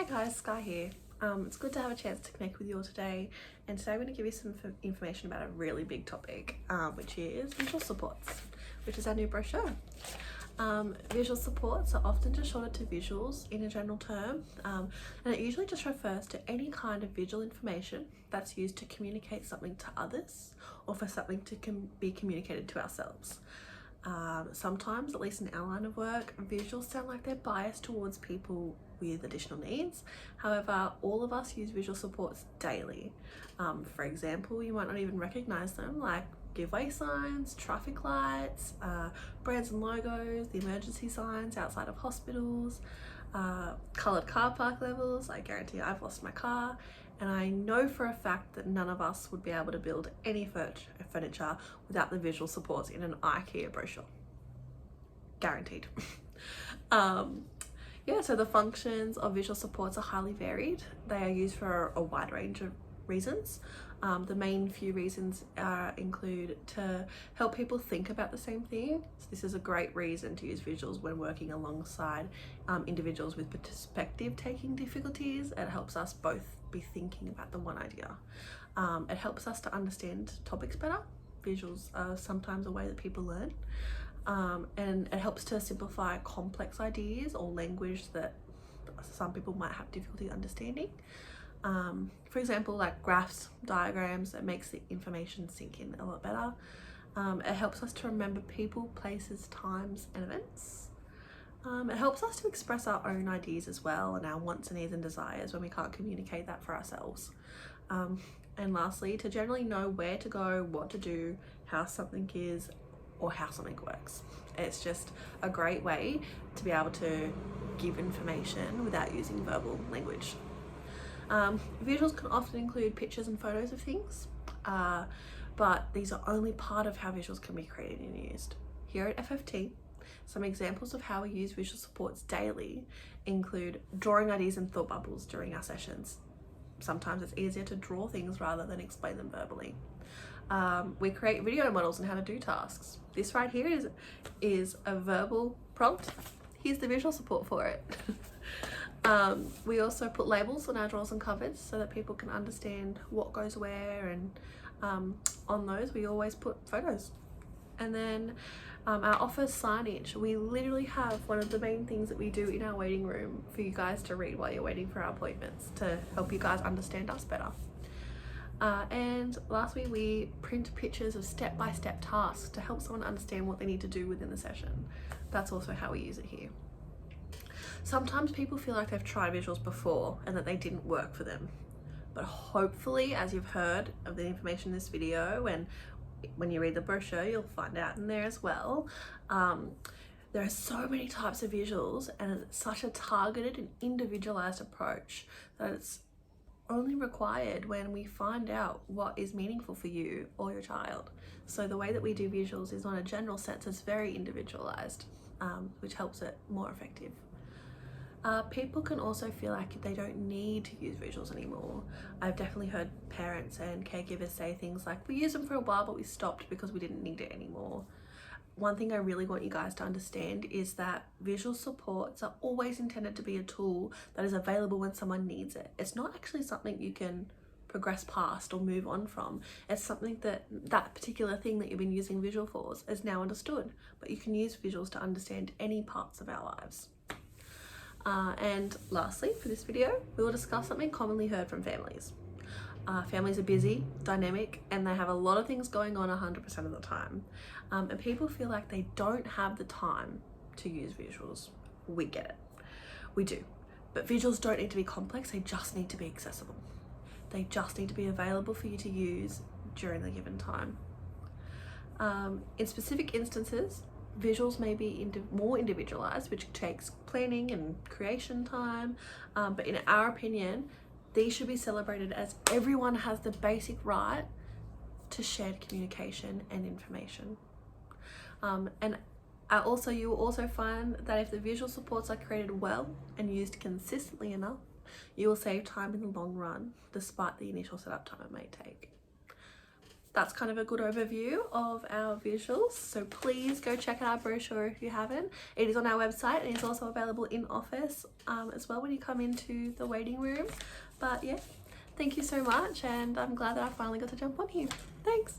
guys, Skye here. It's good to have a chance to connect with you all today, and today I'm going to give you some information about a really big topic, which is visual supports, which is our new brochure. Visual supports are often just shortened to visuals in a general term, and it usually just refers to any kind of visual information that's used to communicate something to others or for something to be communicated to ourselves. Sometimes, at least in our line of work, visuals sound like they're biased towards people with additional needs. However, all of us use visual supports daily. For example, you might not even recognize them, like giveaway signs, traffic lights, brands and logos, the emergency signs outside of hospitals, coloured car park levels. I guarantee I've lost my car, and I know for a fact that none of us would be able to build any furniture without the visual supports in an IKEA brochure. Guaranteed. Yeah, so the functions of visual supports are highly varied. They are used for a wide range of reasons. The main few reasons include to help people think about the same thing. So this is a great reason to use visuals when working alongside individuals with perspective taking difficulties. It helps us both be thinking about the one idea. It helps us to understand topics better. Visuals are sometimes a way that people learn. And it helps to simplify complex ideas or language that some people might have difficulty understanding. For example, like graphs, diagrams, it makes the information sink in a lot better. It helps us to remember people, places, times, and events. It helps us to express our own ideas as well, and our wants and needs and desires when we can't communicate that for ourselves. And lastly, to generally know where to go, what to do, how something is, or how something works. It's just a great way to be able to give information without using verbal language. Visuals can often include pictures and photos of things, but these are only part of how visuals can be created and used. Here at FFT, some examples of how we use visual supports daily include drawing ideas and thought bubbles during our sessions. Sometimes it's easier to draw things rather than explain them verbally. We create video models on how to do tasks. This right here is a verbal prompt. Here's the visual support for it. We also put labels on our drawers and covers so that people can understand what goes where, and on those we always put photos. And then our office signage, we literally have one of the main things that we do in our waiting room for you guys to read while you're waiting for our appointments to help you guys understand us better. And lastly, we print pictures of step-by-step tasks to help someone understand what they need to do within the session. That's also how we use it here. Sometimes people feel like they've tried visuals before and that they didn't work for them. But hopefully, as you've heard of the information in this video, and when you read the brochure, you'll find out in there as well, there are so many types of visuals, and it's such a targeted and individualized approach that it's only required when we find out what is meaningful for you or your child. So the way that we do visuals is on a general sense, it's very individualized, which helps it more effective. People can also feel like they don't need to use visuals anymore. I've definitely heard parents and caregivers say things like, we used them for a while but we stopped because we didn't need it anymore. One thing I really want you guys to understand is that visual supports are always intended to be a tool that is available when someone needs it. It's not actually something you can progress past or move on from. It's something that particular thing that you've been using visual for is now understood, but you can use visuals to understand any parts of our lives. And lastly, for this video, we will discuss something commonly heard from families. Families are busy, dynamic, and they have a lot of things going on 100% of the time. And people feel like they don't have the time to use visuals. We get it. We do. But visuals don't need to be complex, they just need to be accessible. They just need to be available for you to use during the given time. In specific instances, visuals may be more individualized, which takes planning and creation time, but in our opinion, these should be celebrated as everyone has the basic right to shared communication and information. And you will also find that if the visual supports are created well and used consistently enough, you will save time in the long run, despite the initial setup time it may take. that's kind of a good overview of our visuals. So please go check out our brochure if you haven't. It is on our website and it's also available in office as well when you come into the waiting room. But yeah, thank you so much, and I'm glad that I finally got to jump on here. Thanks.